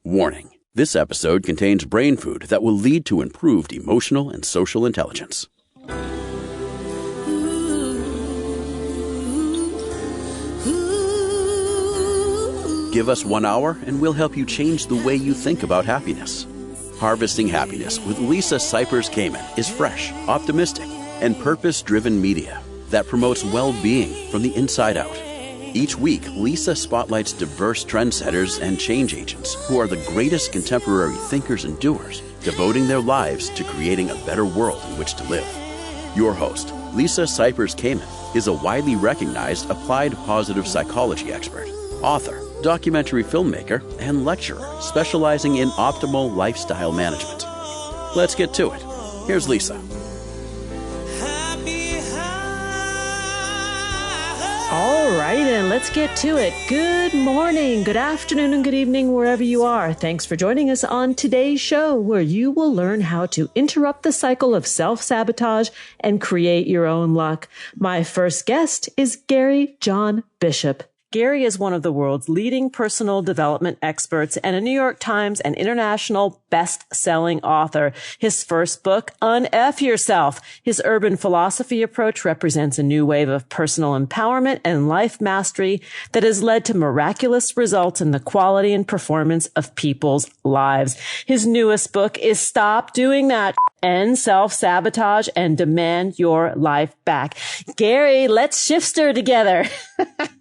Warning. This episode contains brain food that will lead to improved emotional and social intelligence. Give us 1 hour and we'll help you change the way you think about happiness. Harvesting Happiness with Lisa Cypers-Kamen is fresh, optimistic, and purpose-driven media that promotes well-being from the inside out. Each week, Lisa spotlights diverse trendsetters and change agents who are the greatest contemporary thinkers and doers, devoting their lives to creating a better world in which to live. Your host, Lisa Cypers-Kamen, is a widely recognized applied positive psychology expert, author, documentary filmmaker, and lecturer specializing in optimal lifestyle management. Let's get to it. Here's Lisa. All right, and let's get to it. Good morning, good afternoon, and good evening, wherever you are. Thanks for joining us on today's show, where you will learn how to interrupt the cycle of self-sabotage and create your own luck. My first guest is Gary John Bishop. Gary is one of the world's leading personal development experts and a New York Times and international best-selling author. His first book, Un-F Yourself, his urban philosophy approach represents a new wave of personal empowerment and life mastery that has led to miraculous results in the quality and performance of people's lives. His newest book is Stop Doing That, End Self-Sabotage, and Demand Your Life Back. Gary, let's shift stir together.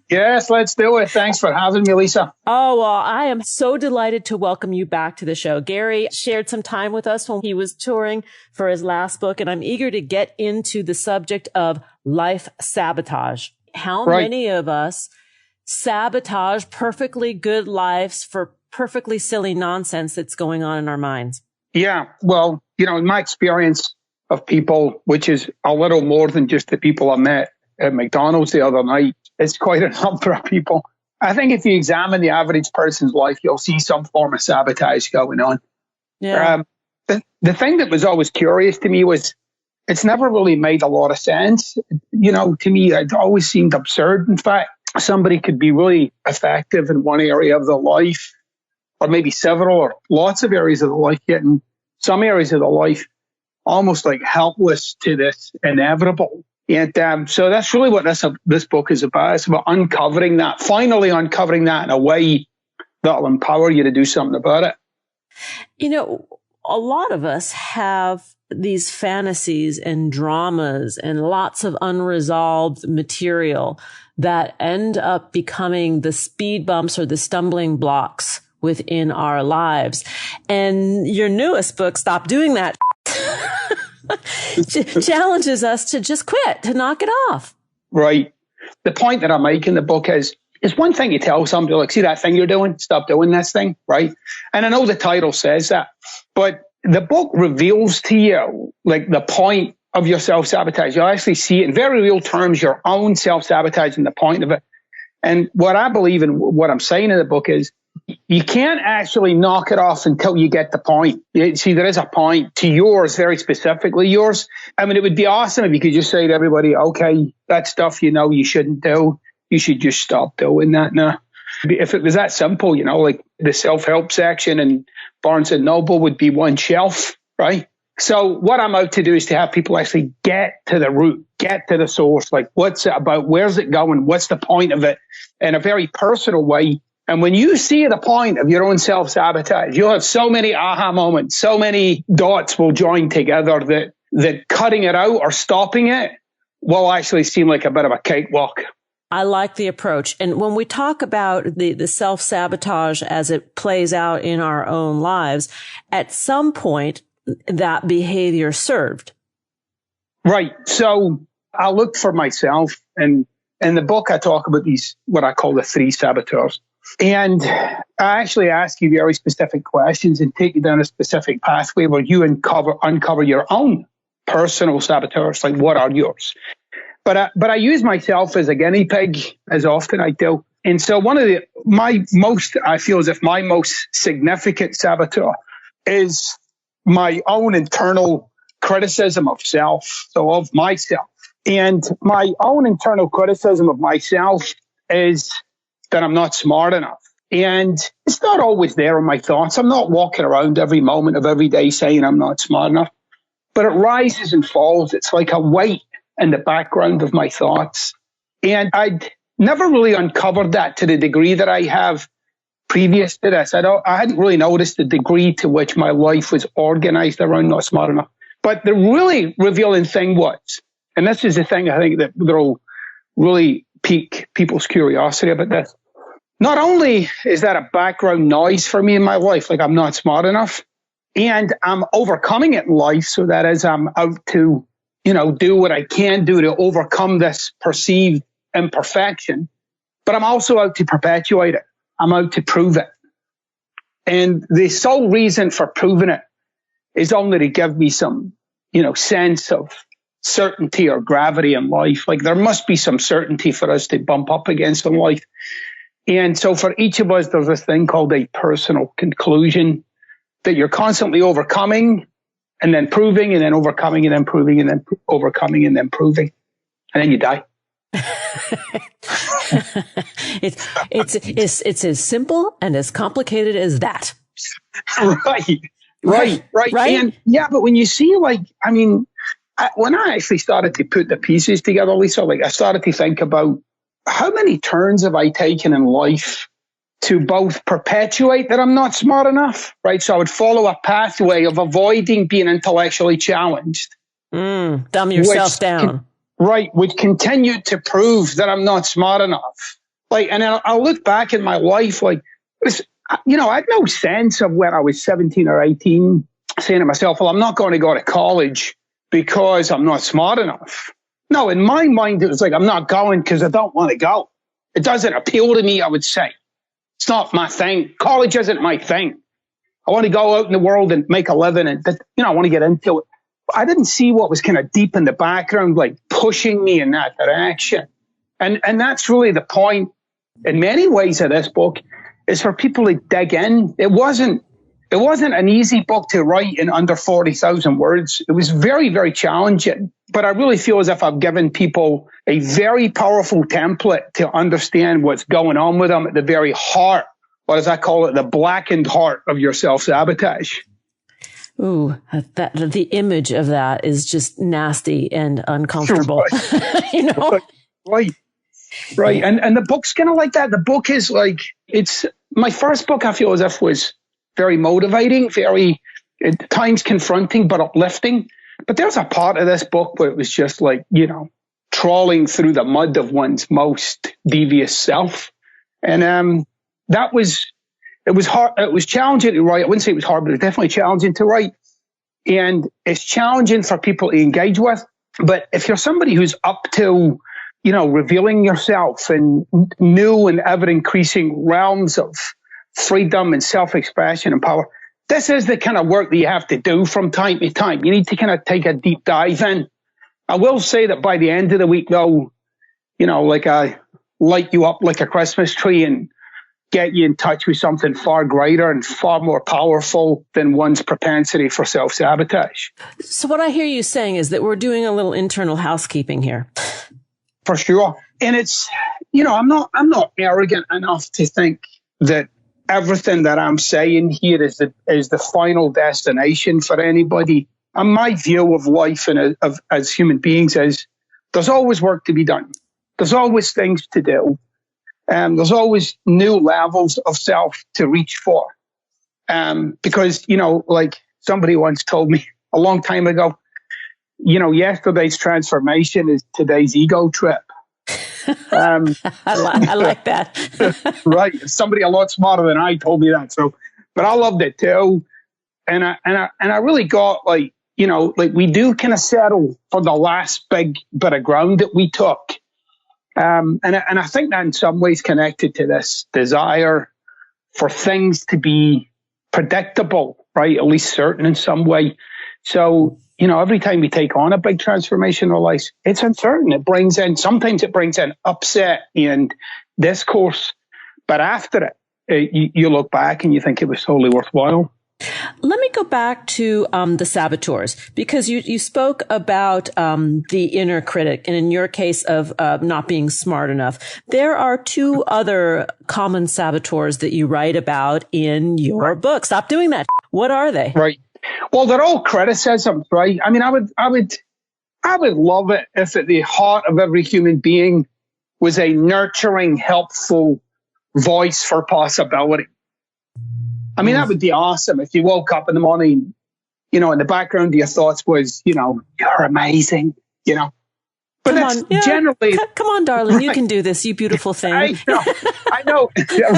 Yes, let's do it. Thanks for having me, Lisa. Oh, well, I am so delighted to welcome you back to the show. Gary shared some time with us when he was touring for his last book, and I'm eager to get into the subject of life sabotage. How many of us sabotage perfectly good lives for perfectly silly nonsense that's going on in our minds? Yeah, well, in my experience of people, which is a little more than just the people I met at McDonald's the other night, it's quite a number of people. I think if you examine the average person's life, you'll see some form of sabotage going on. Yeah. The thing that was always curious to me was it's never really made a lot of sense. To me, it always seemed absurd. In fact, somebody could be really effective in one area of their life, or maybe several or lots of areas of the life, yet in some areas of the life, almost like helpless to this inevitable. And so that's really what this book is about. It's about finally uncovering that in a way that'll empower you to do something about it. A lot of us have these fantasies and dramas and lots of unresolved material that end up becoming the speed bumps or the stumbling blocks within our lives. And your newest book, Stop Doing That, challenges us to just quit, to knock it off. Right. The point that I make in the book is one thing you tell somebody, like, see that thing you're doing? Stop doing this thing, right? And I know the title says that, but the book reveals to you, like, the point of your self-sabotage. You actually see it in very real terms, your own self-sabotage and the point of it. And what I believe and what I'm saying in the book is, you can't actually knock it off until you get the point. See, there is a point to yours, very specifically yours. I mean, it would be awesome if you could just say to everybody, okay, that stuff you shouldn't do, you should just stop doing that now. If it was that simple, like the self-help section in Barnes & Noble would be one shelf, right? So what I'm out to do is to have people actually get to the root, get to the source. Like, what's it about? Where's it going? What's the point of it? In a very personal way. And when you see the point of your own self-sabotage, you'll have so many aha moments, so many dots will join together that cutting it out or stopping it will actually seem like a bit of a cakewalk. I like the approach. And when we talk about the self-sabotage as it plays out in our own lives, at some point, that behavior served. Right. So I looked for myself, and in the book, I talk about these, what I call the 3 saboteurs. And I actually ask you very specific questions and take you down a specific pathway where you uncover your own personal saboteurs. Like, what are yours? But I use myself as a guinea pig, as often I do. And so my most significant saboteur is my own internal criticism of self, so of myself. And my own internal criticism of myself is that I'm not smart enough. And it's not always there in my thoughts. I'm not walking around every moment of every day saying I'm not smart enough, but it rises and falls. It's like a weight in the background of my thoughts. And I'd never really uncovered that to the degree that I have previous to this. I hadn't really noticed the degree to which my life was organized around not smart enough. But the really revealing thing was, and this is the thing I think that will really pique people's curiosity about this. Not only is that a background noise for me in my life, like I'm not smart enough, and I'm overcoming it in life, so that as I'm out to, do what I can do to overcome this perceived imperfection, but I'm also out to perpetuate it. I'm out to prove it. And the sole reason for proving it is only to give me some, sense of certainty or gravity in life. Like there must be some certainty for us to bump up against in life. And so for each of us, there's this thing called a personal conclusion that you're constantly overcoming and then proving and then overcoming and then proving and then overcoming and then proving. And then you die. It's as simple and as complicated as that. Right. And yeah, but when you see, when I actually started to put the pieces together, Lisa, I started to think about how many turns have I taken in life to both perpetuate that I'm not smart enough, right? So I would follow a pathway of avoiding being intellectually challenged. Dumb yourself down. Would continue to prove that I'm not smart enough. And I'll look back in my life, I had no sense of when I was 17 or 18 saying to myself, well, I'm not going to go to college because I'm not smart enough. No, in my mind, it was like, I'm not going because I don't want to go. It doesn't appeal to me, I would say. It's not my thing. College isn't my thing. I want to go out in the world and make a living and, I want to get into it. I didn't see what was kind of deep in the background, pushing me in that direction. And that's really the point in many ways of this book, is for people to dig in. It wasn't an easy book to write in under 40,000 words. It was very, very challenging. But I really feel as if I've given people a very powerful template to understand what's going on with them at the very heart, or as I call it, the blackened heart of your self-sabotage. Ooh, the image of that is just nasty and uncomfortable. Right. And the book's kind of like that. The book is it's my first book, I feel as if was very motivating, very at times confronting, but uplifting. But there's a part of this book where it was just trawling through the mud of one's most devious self. And it was hard. It was challenging to write. I wouldn't say it was hard, but it was definitely challenging to write. And it's challenging for people to engage with. But if you're somebody who's up to, revealing yourself in new and ever increasing realms of freedom and self-expression and power, this is the kind of work that you have to do from time to time. You need to kind of take a deep dive in. I will say that by the end of the week, though, I light you up like a Christmas tree and get you in touch with something far greater and far more powerful than one's propensity for self-sabotage. So what I hear you saying is that we're doing a little internal housekeeping here. For sure. And it's, I'm not arrogant enough to think that everything that I'm saying here is the final destination for anybody. And my view of life and as human beings is there's always work to be done. There's always things to do. There's always new levels of self to reach for. Because, somebody once told me a long time ago, yesterday's transformation is today's ego trip. I like that. Right. Somebody a lot smarter than I told me that. So, but I loved it too. And I really got we do kind of settle for the last big bit of ground that we took. And I think that in some ways connected to this desire for things to be predictable, right? At least certain in some way. So, every time we take on a big transformation in our lives, it's uncertain. Sometimes it brings in upset and discourse. But after it, you look back and you think it was totally worthwhile. Let me go back to the saboteurs, because you spoke about the inner critic, and in your case of not being smart enough. There are two other common saboteurs that you write about in your book. Stop doing that. What are they? Right. Well, they're all criticisms, right? I mean, I would love it if at the heart of every human being was a nurturing, helpful voice for possibility. I mean, that would be awesome if you woke up in the morning, in the background of your thoughts was, you're amazing, But generally... Come on, darling, right. You can do this, you beautiful thing. I know.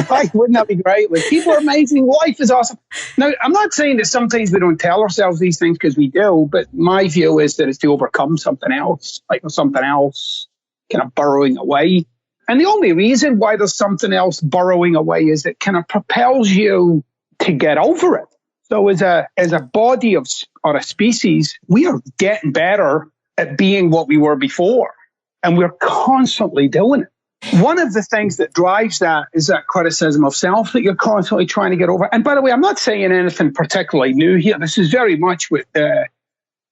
Right? Wouldn't that be great? Like, people are amazing. Life is awesome. Now, I'm not saying that sometimes we don't tell ourselves these things, because we do, but my view is that it's to overcome something else, like something else kind of burrowing away. And the only reason why there's something else burrowing away is it kind of propels you to get over it. So as a body or a species, we are getting better at being what we were before. And we're constantly doing it. One of the things that drives that is that criticism of self that you're constantly trying to get over. And by the way, I'm not saying anything particularly new here. This is very much what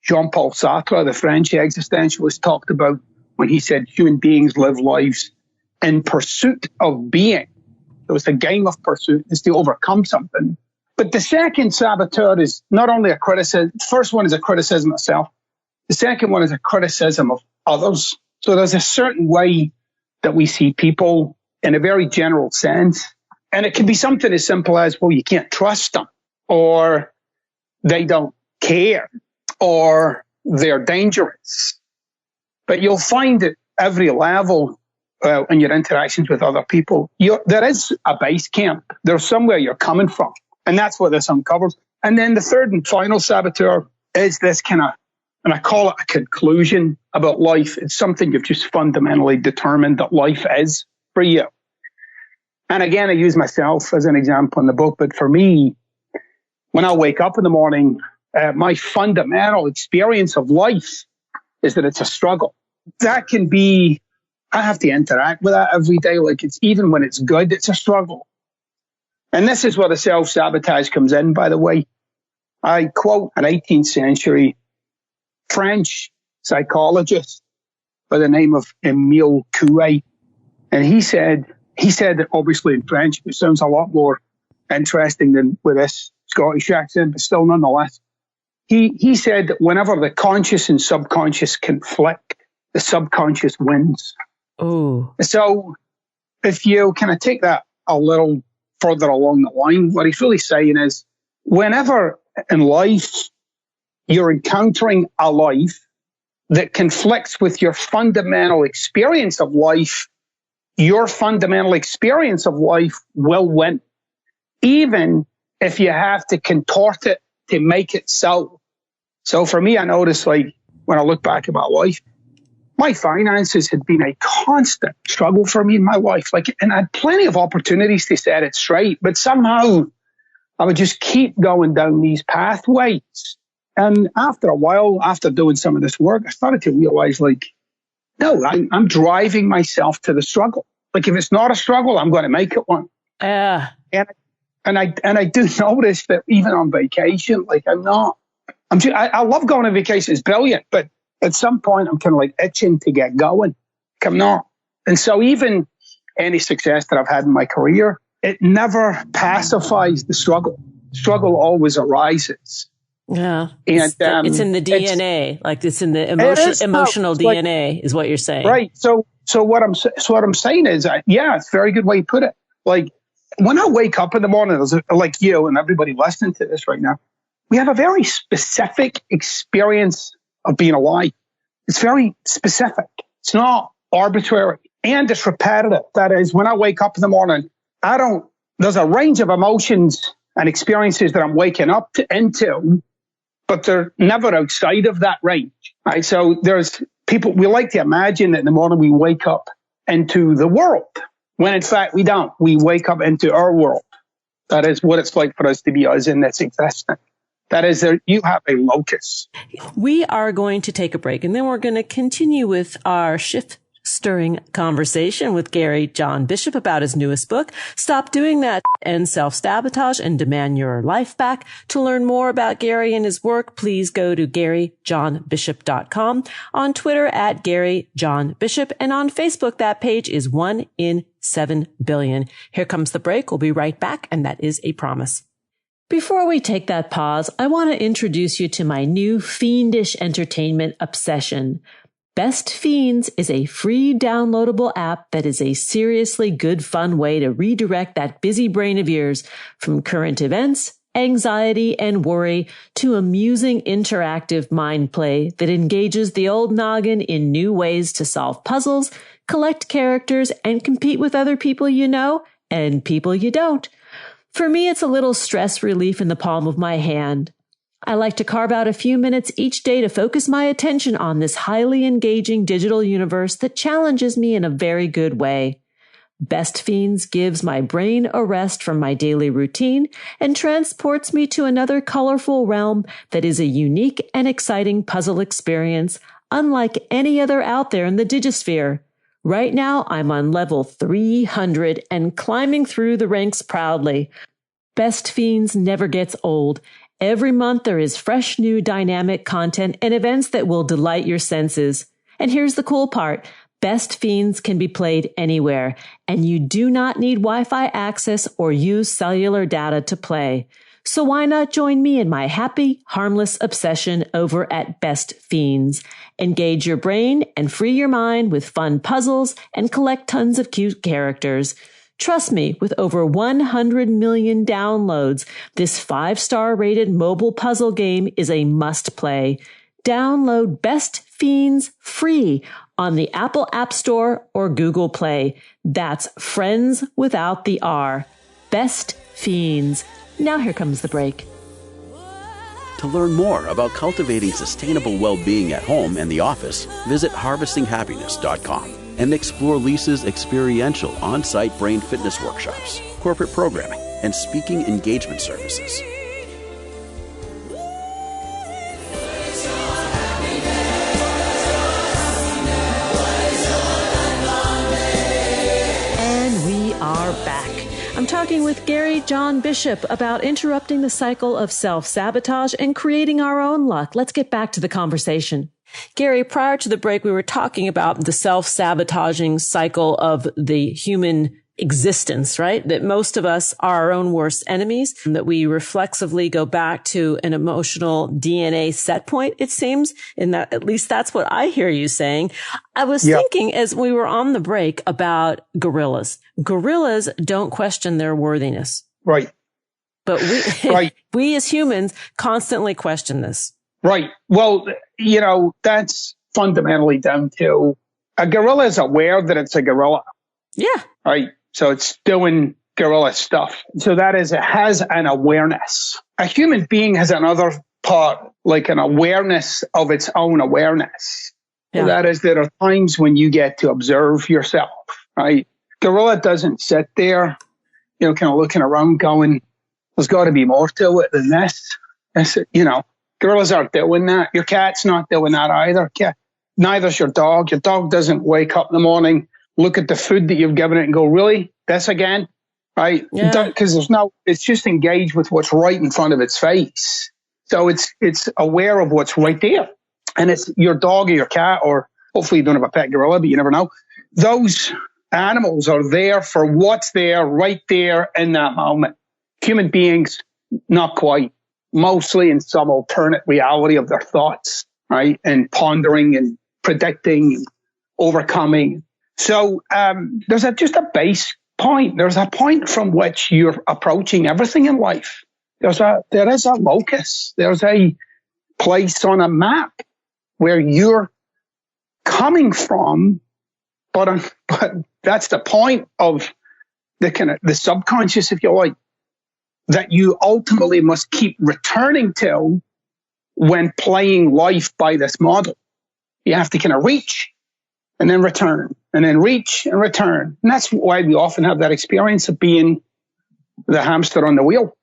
Jean-Paul Sartre, the French existentialist, talked about when he said human beings live lives in pursuit of being. So it's a game of pursuit. It's to overcome something. But the second saboteur is not only a criticism. The first one is a criticism of self. The second one is a criticism of others. So there's a certain way that we see people in a very general sense. And it can be something as simple as, well, you can't trust them, or they don't care, or they're dangerous. But you'll find at every level in your interactions with other people, there is a base camp. There's somewhere you're coming from. And that's what this uncovers. And then the third and final saboteur is this kind of, and I call it a conclusion about life. It's something you've just fundamentally determined that life is for you. And again, I use myself as an example in the book, but for me, when I wake up in the morning, my fundamental experience of life is that it's a struggle. That can be, I have to interact with that every day. Like, it's even when it's good, it's a struggle. And this is where the self-sabotage comes in, by the way. I quote an 18th century French psychologist by the name of Émile Coué. And he said that obviously in French, it sounds a lot more interesting than with this Scottish accent, but still nonetheless. He said that whenever the conscious and subconscious conflict, the subconscious wins. Oh. So if you kind of take that a little further along the line, what he's really saying is, whenever in life you're encountering a life that conflicts with your fundamental experience of life, your fundamental experience of life will win, even if you have to contort it to make it so. So for me, I notice, like, when I look back at my life, my finances had been a constant struggle for me in my life. Like, and I had plenty of opportunities to set it straight, but somehow I would just keep going down these pathways. And after a while, after doing some of this work, I started to realize, like, no, I'm driving myself to the struggle. Like, if it's not a struggle, I'm going to make it one. Yeah. And I do notice that even on vacation, like, I love going on vacation. It's brilliant, but at some point, I'm kind of like itching to get going. I'm not. And so even any success that I've had in my career, it never pacifies the struggle. Struggle always arises. Yeah. And it's in the DNA. It's in the emotional DNA, is what you're saying. Right. So what I'm saying is, it's a very good way to put it. Like, when I wake up in the morning, like you and everybody listening to this right now, we have a very specific experience of being alive. It's very specific. It's not arbitrary, and it's repetitive. That is, when I wake up in the morning, there's a range of emotions and experiences that I'm waking up into, but they're never outside of that range. Right? So there's people, we like to imagine that in the morning we wake up into the world, when in fact we don't. We wake up into our world. That is what it's like for us to be us in this existence. That is, you have a locus. We are going to take a break, and then we're going to continue with our shift stirring conversation with Gary John Bishop about his newest book, Stop Doing That and Self-Sabotage and Demand Your Life Back. To learn more about Gary and his work, please go to GaryJohnBishop.com, on Twitter at Gary John Bishop, and on Facebook, that page is 1 in 7 billion. Here comes the break. We'll be right back, and that is a promise. Before we take that pause, I want to introduce you to my new fiendish entertainment obsession. Best Fiends is a free downloadable app that is a seriously good fun way to redirect that busy brain of yours from current events, anxiety, and worry to amusing interactive mind play that engages the old noggin in new ways to solve puzzles, collect characters, and compete with other people you know and people you don't. For me, it's a little stress relief in the palm of my hand. I like to carve out a few minutes each day to focus my attention on this highly engaging digital universe that challenges me in a very good way. Best Fiends gives my brain a rest from my daily routine and transports me to another colorful realm that is a unique and exciting puzzle experience unlike any other out there in the digisphere. Right now, I'm on level 300 and climbing through the ranks proudly. Best Fiends never gets old. Every month there is fresh, new, dynamic content and events that will delight your senses. And here's the cool part. Best Fiends can be played anywhere, and you do not need Wi-Fi access or use cellular data to play. So why not join me in my happy, harmless obsession over at Best Fiends? Engage your brain and free your mind with fun puzzles and collect tons of cute characters. Trust me, with over 100 million downloads, this 5-star rated mobile puzzle game is a must-play. Download Best Fiends free on the Apple App Store or Google Play. That's friends without the R. Best Fiends. Now here comes the break. To learn more about cultivating sustainable well-being at home and the office, visit harvestinghappiness.com. and explore Lisa's experiential on-site brain fitness workshops, corporate programming, and speaking engagement services. And we are back. I'm talking with Gary John Bishop about interrupting the cycle of self-sabotage and creating our own luck. Let's get back to the conversation. Gary, prior to the break, we were talking about the self-sabotaging cycle of the human existence, right? That most of us are our own worst enemies, and that we reflexively go back to an emotional DNA set point, it seems, in that, at least that's what I hear you saying. I was thinking as we were on the break about gorillas. Gorillas don't question their worthiness. Right. But we, we as humans constantly question this. Right. Well, that's fundamentally down to a gorilla is aware that it's a gorilla. Yeah. Right. So it's doing gorilla stuff. So that is, it has an awareness. A human being has another part, like an awareness of its own awareness. Yeah. So that is, there are times when you get to observe yourself, right? Gorilla doesn't sit there, kind of looking around going, there's got to be more to it than this. Gorillas aren't doing that. Your cat's not doing that either. Neither's your dog. Your dog doesn't wake up in the morning, look at the food that you've given it and go, really? This again? Right? Because it's just engaged with what's right in front of its face. So it's aware of what's right there. And it's your dog or your cat, or hopefully you don't have a pet gorilla, but you never know. Those animals are there for what's there, right there in that moment. Human beings, not quite. Mostly in some alternate reality of their thoughts, right? And pondering and predicting and overcoming. So there's just a base point. There's a point from which you're approaching everything in life. There is a locus. There's a place on a map where you're coming from, but that's the point of the subconscious, if you like, that you ultimately must keep returning to when playing life by this model. You have to kind of reach and then return, and then reach and return. And that's why we often have that experience of being the hamster on the wheel.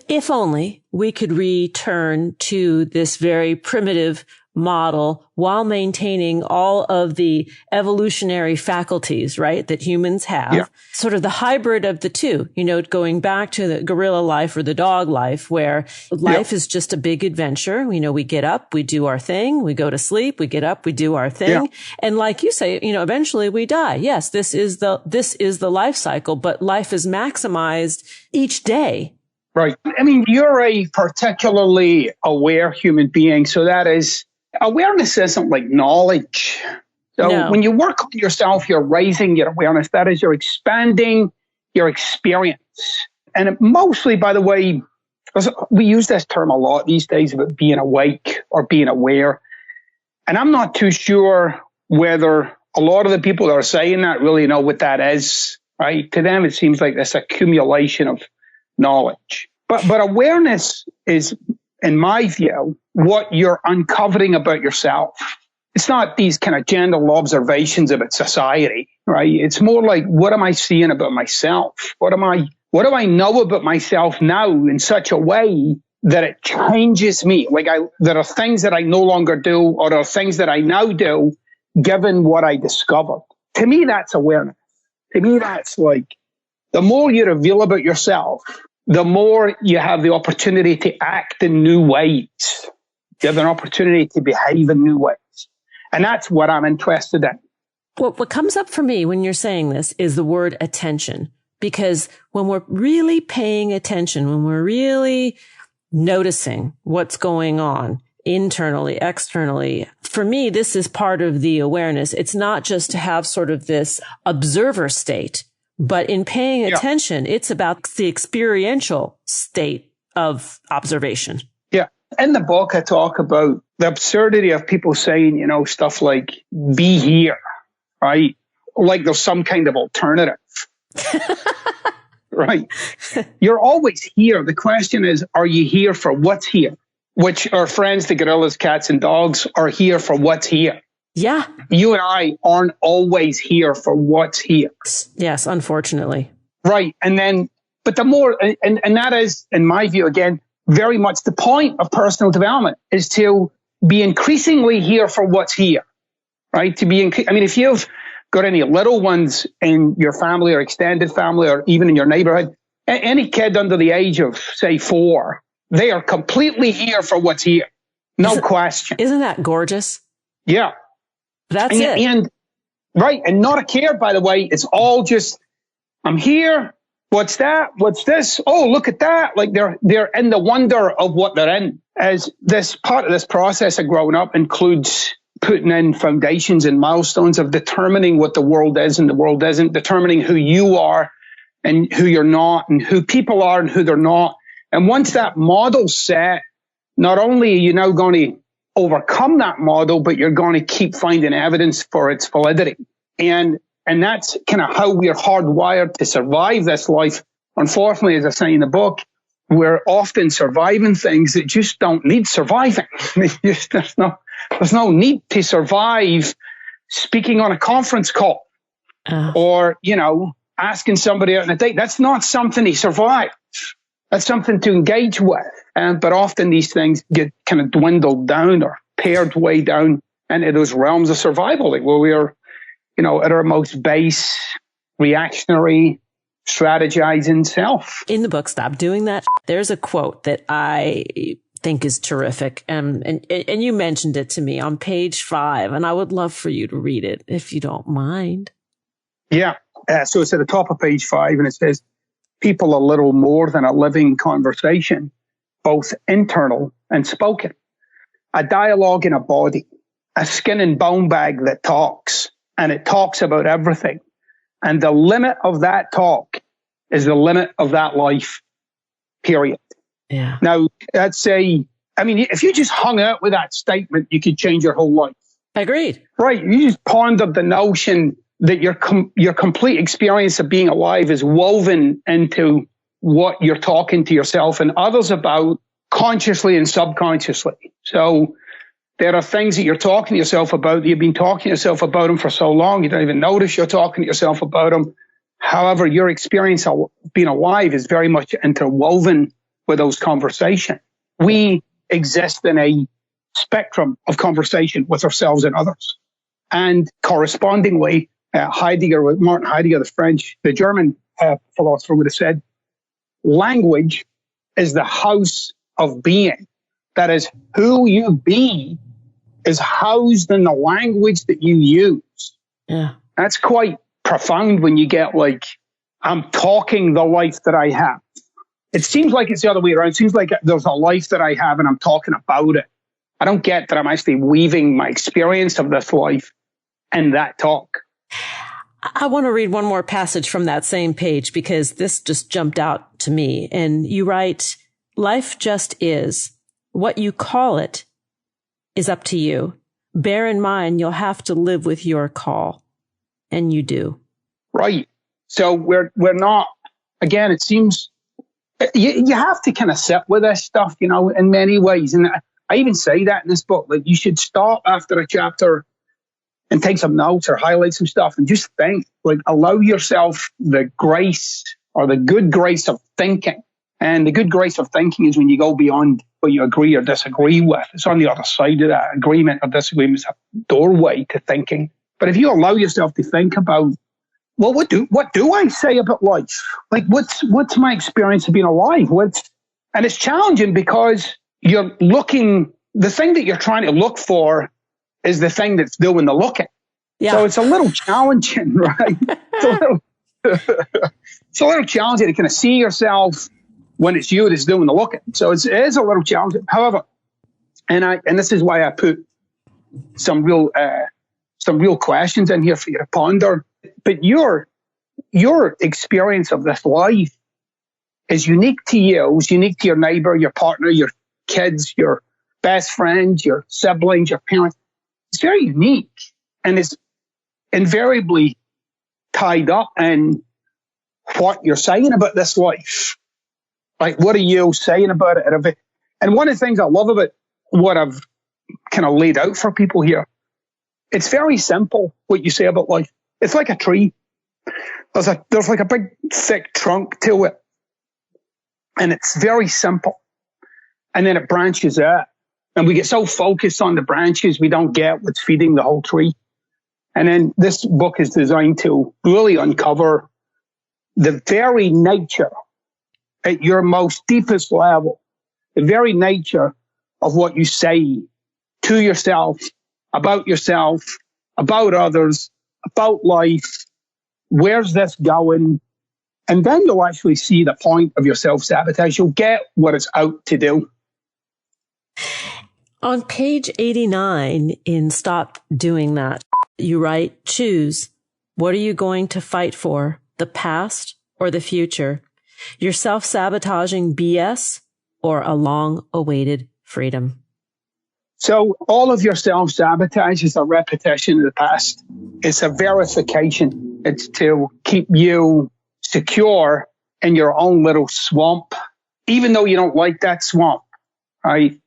If only we could return to this very primitive model while maintaining all of the evolutionary faculties, right, that humans have. Yeah. Sort of the hybrid of the two, going back to the gorilla life or the dog life, where life is just a big adventure. We get up, we do our thing, we go to sleep, we get up, we do our thing. Yeah. And like you say, eventually we die. Yes, this is the life cycle, but life is maximized each day. Right. I mean, you're a particularly aware human being. So that is, awareness isn't like knowledge. So when you work on yourself, you're raising your awareness. That is, you're expanding your experience. And it mostly, by the way, we use this term a lot these days about being awake or being aware. And I'm not too sure whether a lot of the people that are saying that really know what that is, right? To them, it seems like this accumulation of knowledge. But awareness is, in my view, what you're uncovering about yourself. It's not these kind of general observations about society, right? It's more like, what am I seeing about myself? What do I know about myself now in such a way that it changes me? Like there are things that I no longer do, or there are things that I now do, given what I discovered. To me, that's awareness. To me, that's like, the more you reveal about yourself, the more you have the opportunity to act in new ways. You have an opportunity to behave in new ways. And that's what I'm interested in. What comes up for me when you're saying this is the word attention. Because when we're really paying attention, when we're really noticing what's going on internally, externally, for me, this is part of the awareness. It's not just to have sort of this observer state, but in paying attention, it's about the experiential state of observation. Yeah. In the book, I talk about the absurdity of people saying, stuff like, be here, right? Like there's some kind of alternative. Right. You're always here. The question is, are you here for what's here? Which our friends, the gorillas, cats, and dogs, are here for what's here. Yeah. You and I aren't always here for what's here. Yes, unfortunately. Right. And then, but the more, and that is, in my view, again, very much the point of personal development is to be increasingly here for what's here, right? If you've got any little ones in your family or extended family or even in your neighborhood, any kid under the age of, say, 4, they are completely here for what's here. No question. Isn't that gorgeous? Yeah. That's it. And right. And not a care, by the way. It's all just, I'm here. What's that? What's this? Oh, look at that. Like they're in the wonder of what they're in. As this part of this process of growing up includes putting in foundations and milestones of determining what the world is and the world isn't, determining who you are and who you're not, and who people are and who they're not. And once that model's set, not only are you now going to overcome that model, but you're going to keep finding evidence for its validity. And that's kind of how we're hardwired to survive this life. Unfortunately, as I say in the book, we're often surviving things that just don't need surviving. There's no need to survive speaking on a conference call or, asking somebody out on a date. That's not something to survive. That's something to engage with. But often these things get kind of dwindled down or pared way down into those realms of survival, like where we're, at our most base, reactionary, strategizing self. In the book, Stop Doing That, there's a quote that I think is terrific. And you mentioned it to me on page 5, and I would love for you to read it if you don't mind. Yeah. So it's at the top of page 5, and it says, people are little more than a living conversation, both internal and spoken. A dialogue in a body, a skin and bone bag that talks, and it talks about everything. And the limit of that talk is the limit of that life, period. Yeah. Now, if you just hung out with that statement, you could change your whole life. Agreed. Right. You just pondered the notion that your complete experience of being alive is woven into what you're talking to yourself and others about consciously and subconsciously. So there are things that you're talking to yourself about. You've been talking to yourself about them for so long, you don't even notice you're talking to yourself about them. However, your experience of being alive is very much interwoven with those conversations. We exist in a spectrum of conversation with ourselves and others. And correspondingly, Martin Heidegger, the German philosopher, would have said, language is the house of being. That is, who you be is housed in the language that you use. Yeah. That's quite profound when you get like, I'm talking the life that I have. It seems like it's the other way around. It seems like there's a life that I have and I'm talking about it. I don't get that I'm actually weaving my experience of this life in that talk. I want to read one more passage from that same page because this just jumped out to me. And you write, life just is. What you call it is up to you. Bear in mind, you'll have to live with your call. And you do. Right. So we're not, again, it seems you have to kind of sit with this stuff, you know, in many ways. And I even say that in this book, like you should stop after a chapter and take some notes or highlight some stuff and just think, like allow yourself the grace or the good grace of thinking. And the good grace of thinking is when you go beyond what you agree or disagree with. It's on the other side of that. Agreement or disagreement is a doorway to thinking. But if you allow yourself to think about, well, what do I say about life? Like, what's my experience of being alive? And it's challenging because you're looking, the thing that you're trying to look for is the thing that's doing the looking. Yeah. So it's a little challenging, right? It's a little challenging to kind of see yourself when it's you that's doing the looking. So it is a little challenging. However, and this is why I put some real questions in here for you to ponder. But your experience of this life is unique to you. It's unique to your neighbor, your partner, your kids, your best friends, your siblings, your parents. It's very unique and it's invariably tied up in what you're saying about this life. Like, what are you saying about it? And one of the things I love about what I've kind of laid out for people here, it's very simple what you say about life. It's like a tree. There's like a big, thick trunk to it. And it's very simple. And then it branches out. And we get so focused on the branches, we don't get what's feeding the whole tree. And then this book is designed to really uncover the very nature, at your most deepest level, the very nature of what you say to yourself, about others, about life. Where's this going? And then you'll actually see the point of your self-sabotage. You'll get what it's out to do. On page 89 in Stop Doing That, you write, choose. What are you going to fight for? The past or the future? Your self-sabotaging BS or a long-awaited freedom? So all of your self-sabotage is a repetition of the past. It's a verification. It's to keep you secure in your own little swamp, even though you don't like that swamp, right?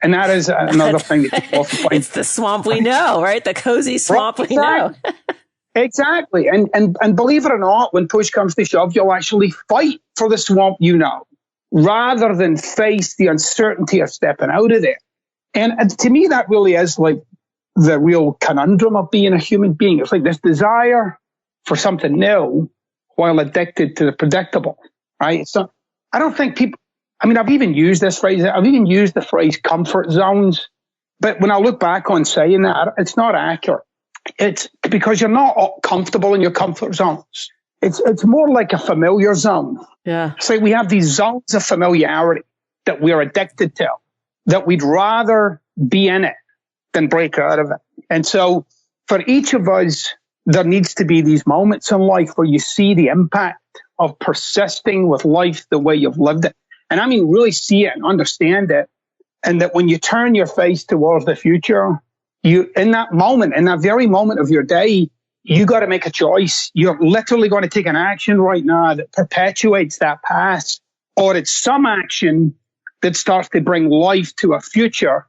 And that is another thing that you often find. It's the swamp we know, right? The cozy swamp we know. Exactly. And believe it or not, when push comes to shove, you'll actually fight for the swamp you know, rather than face the uncertainty of stepping out of there. And to me, that really is like the real conundrum of being a human being. It's like this desire for something new while addicted to the predictable, right? So I don't think people, I've even used this phrase. I've even used the phrase comfort zones. But when I look back on saying that, it's not accurate. It's because you're not comfortable in your comfort zones. It's more like a familiar zone. Yeah. It's like we have these zones of familiarity that we're addicted to, that we'd rather be in it than break out of it. And so for each of us, there needs to be these moments in life where you see the impact of persisting with life the way you've lived it. And really see it and understand it. And that when you turn your face towards the future, in that very moment of your day, you got to make a choice. You're literally going to take an action right now that perpetuates that past, or it's some action that starts to bring life to a future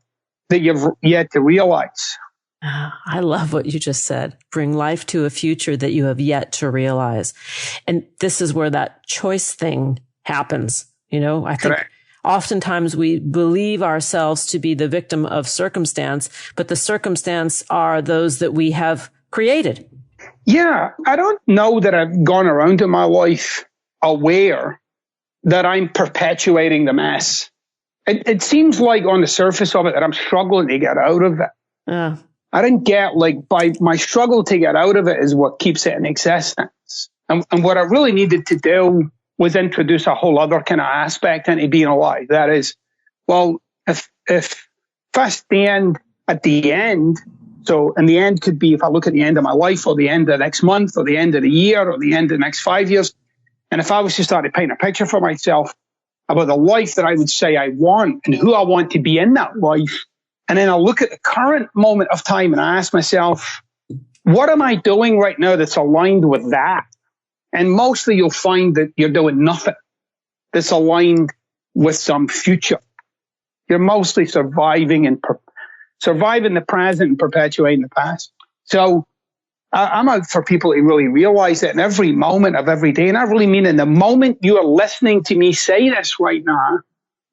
that you've yet to realize. I love what you just said. Bring life to a future that you have yet to realize. And this is where that choice thing happens. I think Oftentimes we believe ourselves to be the victim of circumstance, but the circumstance are those that we have created. Yeah, I don't know that I've gone around in my life aware that I'm perpetuating the mess. It seems like on the surface of it that I'm struggling to get out of it. I didn't get by my struggle to get out of it is what keeps it in existence. And what I really needed to do was introduce a whole other kind of aspect into being alive. That is, well, if I stand at the end, so and the end could be if I look at the end of my life or the end of the next month or the end of the year or the end of the next 5 years, and if I was to start to paint a picture for myself about the life that I would say I want and who I want to be in that life, and then I'll look at the current moment of time and I ask myself, what am I doing right now that's aligned with that? And mostly you'll find that you're doing nothing that's aligned with some future. You're mostly surviving the present and perpetuating the past. So I'm out for people to really realize that in every moment of every day, and I really mean in the moment you are listening to me say this right now,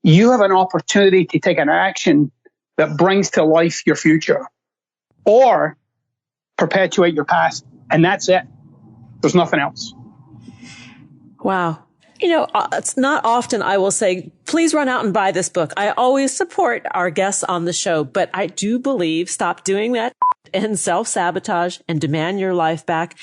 you have an opportunity to take an action that brings to life your future or perpetuate your past. And that's it. There's nothing else. Wow. It's not often I will say, please run out and buy this book. I always support our guests on the show, but I do believe Stop Doing That and Self-Sabotage and Demand Your Life Back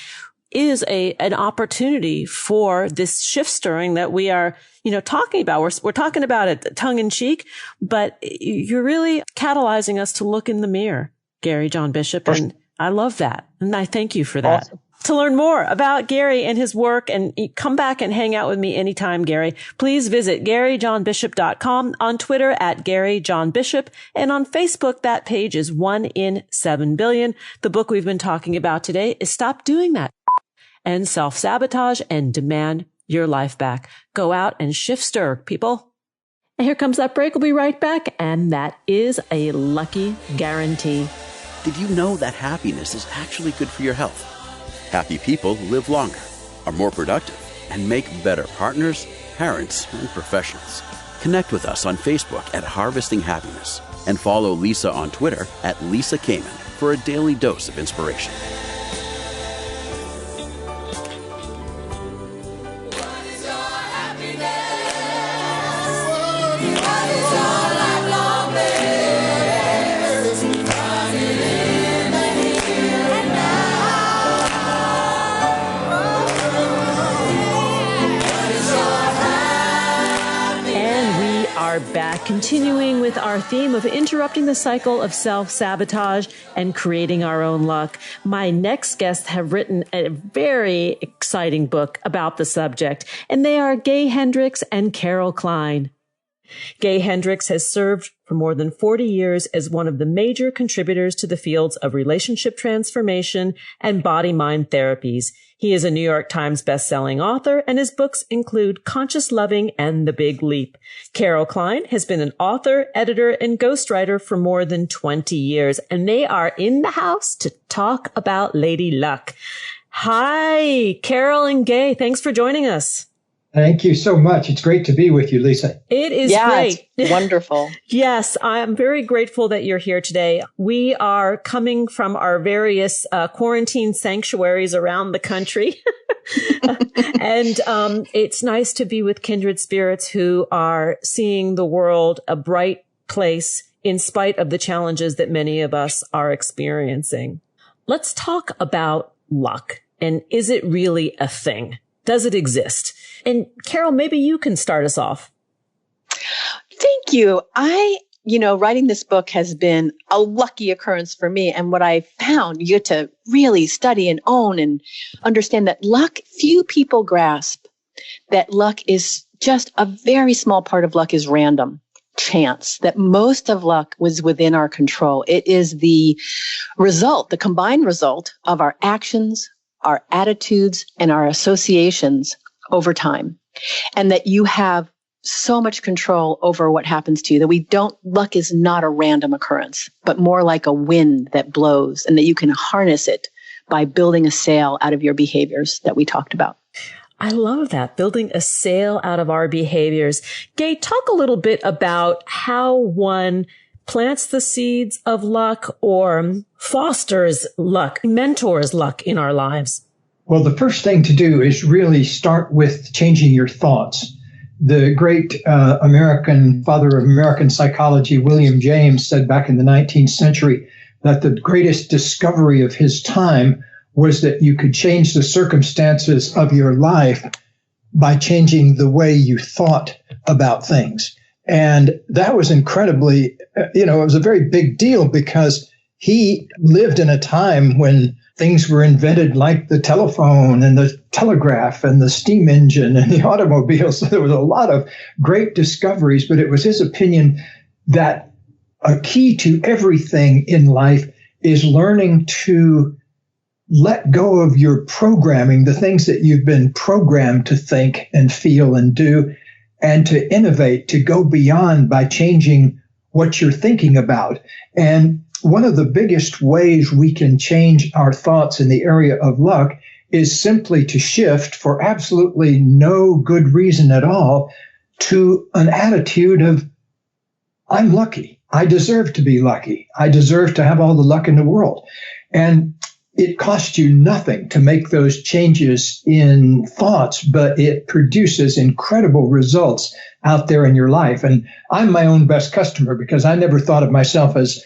is an opportunity for this shift stirring that we are, talking about. We're talking about it tongue in cheek, but you're really catalyzing us to look in the mirror, Gary John Bishop. And I love that. And I thank you for that. Awesome. To learn more about Gary and his work and come back and hang out with me anytime, Gary, please visit GaryJohnBishop.com, on Twitter at GaryJohnBishop, and on Facebook, that page is 1 in 7 billion. The book we've been talking about today is Stop Doing That and Self-Sabotage and Demand Your Life Back. Go out and shift stir, people. And here comes that break. We'll be right back. And that is a lucky guarantee. Did you know that happiness is actually good for your health? Happy people live longer, are more productive, and make better partners, parents, and professionals. Connect with us on Facebook at Harvesting Happiness and follow Lisa on Twitter at Lisa Kamen for a daily dose of inspiration. Back, continuing with our theme of interrupting the cycle of self-sabotage and creating our own luck. My next guests have written a very exciting book about the subject, and they are Gay Hendricks and Carol Klein. Gay Hendricks has served for more than 40 years as one of the major contributors to the fields of relationship transformation and body-mind therapies. He is a New York Times best-selling author, and his books include Conscious Loving and The Big Leap. Carol Klein has been an author, editor, and ghostwriter for more than 20 years, and they are in the house to talk about Lady Luck. Hi, Carol and Gay. Thanks for joining us. Thank you so much. It's great to be with you, Lisa. It is great. It's wonderful. Yes, I'm very grateful that you're here today. We are coming from our various quarantine sanctuaries around the country. And it's nice to be with kindred spirits who are seeing the world a bright place in spite of the challenges that many of us are experiencing. Let's talk about luck. And is it really a thing? Does it exist? And Carol, maybe you can start us off. Thank you. Writing this book has been a lucky occurrence for me. And what I found, you get to really study and own and understand that luck, few people grasp that luck is just a very small part of luck is random chance, that most of luck was within our control. It is the result, the combined result of our actions, our attitudes, and our associations over time. And that you have so much control over what happens to you that luck is not a random occurrence, but more like a wind that blows, and that you can harness it by building a sail out of your behaviors that we talked about. I love that. Building a sail out of our behaviors. Gay, talk a little bit about how one plants the seeds of luck or fosters luck, mentors luck in our lives. Well, the first thing to do is really start with changing your thoughts. The great American father of American psychology, William James, said back in the 19th century that the greatest discovery of his time was that you could change the circumstances of your life by changing the way you thought about things. And that was incredibly, it was a very big deal because he lived in a time when things were invented like the telephone and the telegraph and the steam engine and the automobile. So there was a lot of great discoveries, but it was his opinion that a key to everything in life is learning to let go of your programming, the things that you've been programmed to think and feel and do, and to innovate, to go beyond by changing what you're thinking about. And one of the biggest ways we can change our thoughts in the area of luck is simply to shift for absolutely no good reason at all to an attitude of, I'm lucky. I deserve to be lucky. I deserve to have all the luck in the world. And it costs you nothing to make those changes in thoughts, but it produces incredible results out there in your life. And I'm my own best customer because I never thought of myself as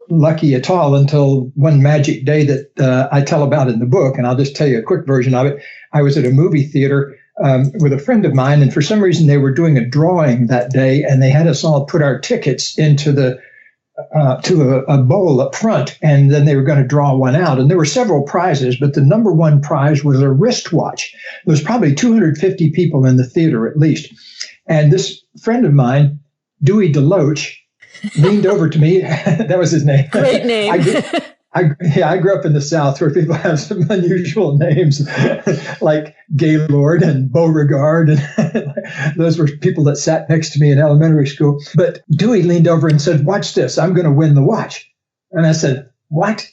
lucky at all until one magic day that I tell about in the book. And I'll just tell you a quick version of it. I was at a movie theater with a friend of mine, and for some reason they were doing a drawing that day, and they had us all put our tickets into the to a bowl up front, and then they were going to draw one out. And there were several prizes, but the number one prize was a wristwatch. There was probably 250 people in the theater at least. And this friend of mine, Dewey DeLoach, leaned over to me. That was his name. Great name. I grew up in the South where people have some unusual names like Gaylord and Beauregard. And those were people that sat next to me in elementary school. But Dewey leaned over and said, watch this. I'm going to win the watch. And I said, what?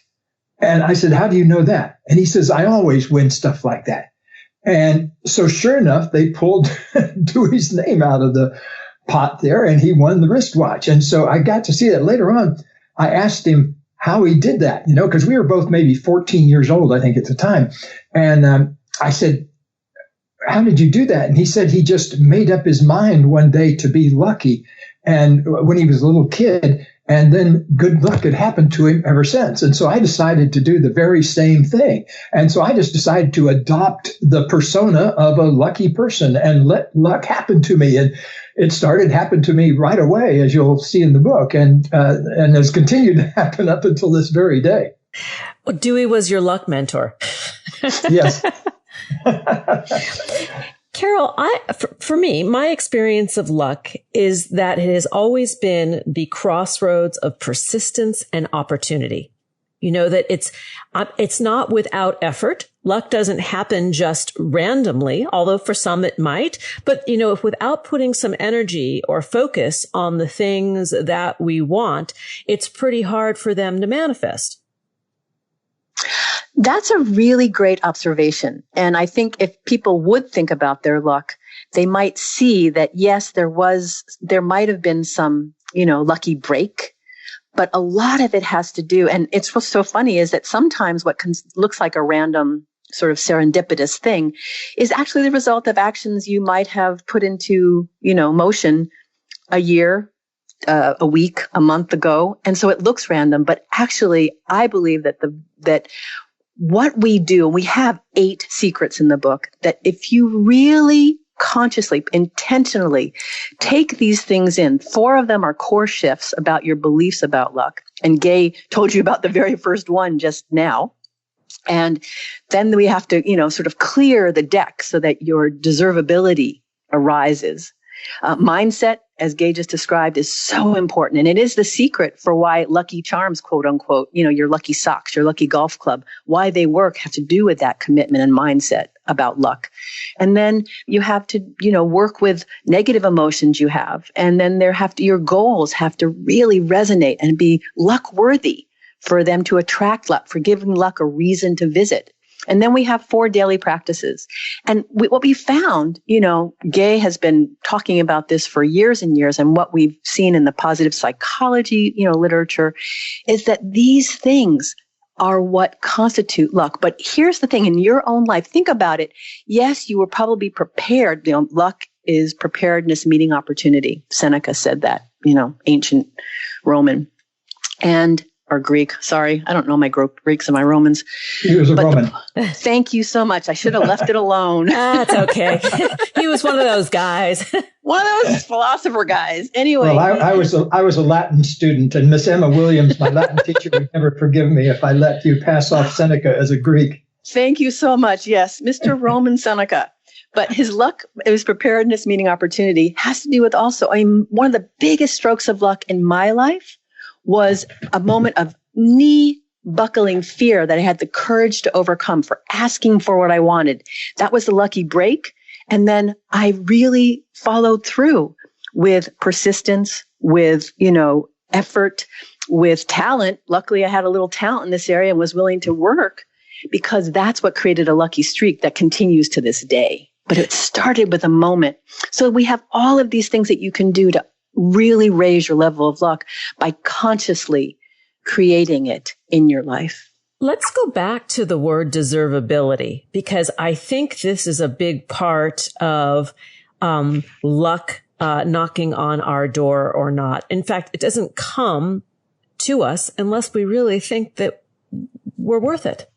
And I said, how do you know that? And he says, I always win stuff like that. And so sure enough, they pulled Dewey's name out of the pot there and he won the wristwatch. And so I got to see that later on. I asked him how he did that, because we were both maybe 14 years old, I think, at the time. And I said, how did you do that? And he said he just made up his mind one day to be lucky. And when he was a little kid, and then good luck had happened to him ever since. And so I decided to do the very same thing. And so I just decided to adopt the persona of a lucky person and let luck happen to me. And it started happening to me right away, as you'll see in the book, and has continued to happen up until this very day. Well, Dewey was your luck mentor. Yes. Carol, for me, my experience of luck is that it has always been the crossroads of persistence and opportunity. That it's not without effort. Luck doesn't happen just randomly, although for some it might. But, if without putting some energy or focus on the things that we want, it's pretty hard for them to manifest. That's a really great observation. And I think if people would think about their luck, they might see that, yes, there might have been some, lucky break, but a lot of it has to do, and it's what's so funny is that sometimes what looks like a random sort of serendipitous thing is actually the result of actions you might have put into, motion a year, a week, a month ago. And so it looks random, but actually I believe that what we do, we have 8 secrets in the book, that if you really consciously, intentionally take these things in, 4 of them are core shifts about your beliefs about luck. And Gay told you about the very first one just now. And then we have to, sort of clear the deck so that your deservability arises. Mindset, as Gay just described, is so important. And it is the secret for why lucky charms, quote unquote, your lucky socks, your lucky golf club, why they work have to do with that commitment and mindset about luck. And then you have to, work with negative emotions you have. And then your goals have to really resonate and be luck worthy for them to attract luck, for giving luck a reason to visit. And then we have 4 daily practices. And what we found, Gay has been talking about this for years and years. And what we've seen in the positive psychology, literature is that these things are what constitute luck. But here's the thing, in your own life, think about it. Yes, you were probably prepared. Luck is preparedness meeting opportunity. Seneca said that, ancient Roman or Greek. Sorry, I don't know my Greeks and my Romans. He was a Roman. Thank you so much. I should have left it alone. That's okay. He was one of those guys. One of those philosopher guys. Anyway. Well, I was a Latin student, and Miss Emma Williams, my Latin teacher, would never forgive me if I let you pass off Seneca as a Greek. Thank you so much. Yes, Mr. Roman Seneca. But his luck, his preparedness meeting opportunity has to do with also, one of the biggest strokes of luck in my life was a moment of knee buckling fear that I had the courage to overcome for asking for what I wanted. That was the lucky break. And then I really followed through with persistence, with, effort, with talent. Luckily, I had a little talent in this area and was willing to work, because that's what created a lucky streak that continues to this day. But it started with a moment. So we have all of these things that you can do to really raise your level of luck by consciously creating it in your life. Let's go back to the word deservability, because I think this is a big part of luck knocking on our door or not. In fact, it doesn't come to us unless we really think that we're worth it.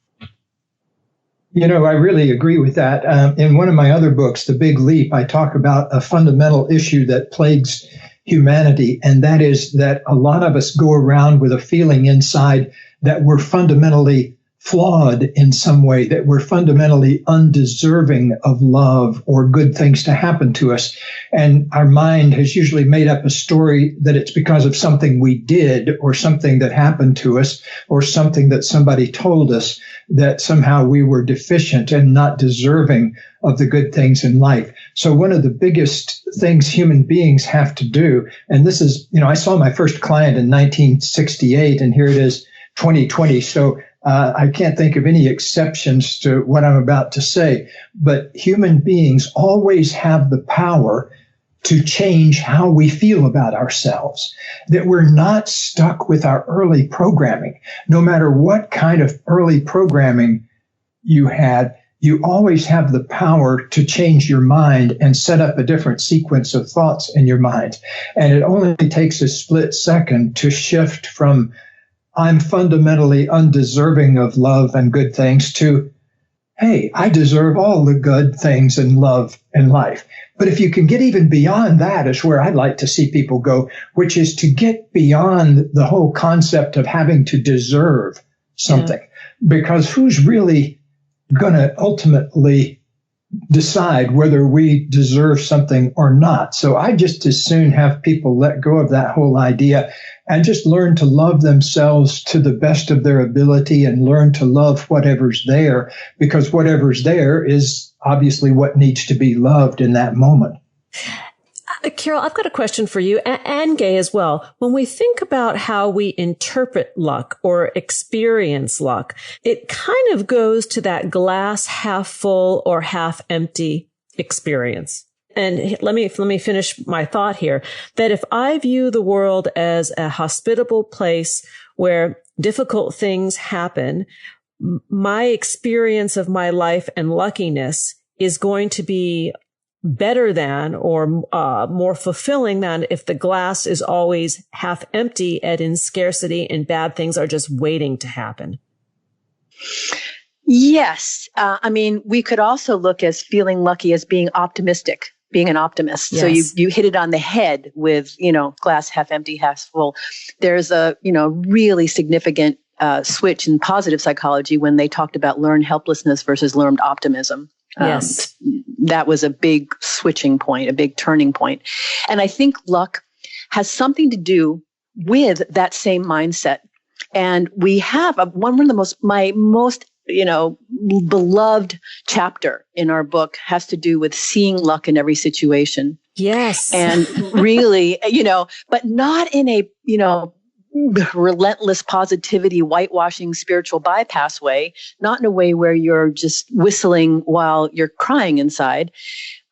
I really agree with that. In one of my other books, The Big Leap, I talk about a fundamental issue that plagues humanity, and that is that a lot of us go around with a feeling inside that we're fundamentally flawed in some way, that we're fundamentally undeserving of love or good things to happen to us. And our mind has usually made up a story that it's because of something we did or something that happened to us or something that somebody told us that somehow we were deficient and not deserving of the good things in life. So one of the biggest things human beings have to do, and this is, I saw my first client in 1968, and here it is, 2020. So I can't think of any exceptions to what I'm about to say, but human beings always have the power to change how we feel about ourselves, that we're not stuck with our early programming. No matter what kind of early programming you had, you always have the power to change your mind and set up a different sequence of thoughts in your mind. And it only takes a split second to shift from I'm fundamentally undeserving of love and good things to, hey, I deserve all the good things and love in life. But if you can get even beyond that is where I'd like to see people go, which is to get beyond the whole concept of having to deserve something. Yeah. Because who's really going to ultimately decide whether we deserve something or not? So I just as soon have people let go of that whole idea and just learn to love themselves to the best of their ability and learn to love whatever's there, because whatever's there is obviously what needs to be loved in that moment. Carol, I've got a question for you, and Gay as well. When we think about how we interpret luck or experience luck, it kind of goes to that glass half full or half empty experience. And let me finish my thought here, that if I view the world as a hospitable place where difficult things happen, my experience of my life and luckiness is going to be better than or more fulfilling than if the glass is always half empty and in scarcity and bad things are just waiting to happen. Yes. We could also look as feeling lucky as being optimistic, being an optimist. Yes. So you hit it on the head with, glass half empty, half full. There's a, really significant switch in positive psychology when they talked about learned helplessness versus learned optimism. Yes. That was a big switching point, a big turning point. And I think luck has something to do with that same mindset. And we have one of the my most beloved chapter in our book has to do with seeing luck in every situation. Yes. And really, but not in a, relentless positivity, whitewashing spiritual bypass way, not in a way where you're just whistling while you're crying inside.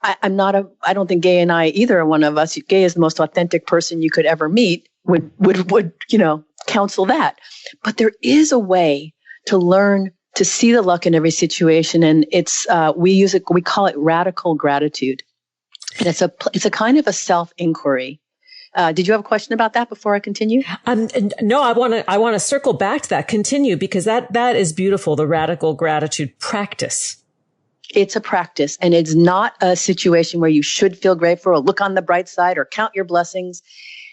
I don't think Gay and I, either one of us, Gay is the most authentic person you could ever meet, would, counsel that. But there is a way to learn to see the luck in every situation. And it's, we call it radical gratitude. And it's a kind of a self-inquiry. Did you have a question about that before I continue? No, I want to circle back to that. Continue, because that is beautiful. The radical gratitude practice. It's a practice, and it's not a situation where you should feel grateful or look on the bright side or count your blessings.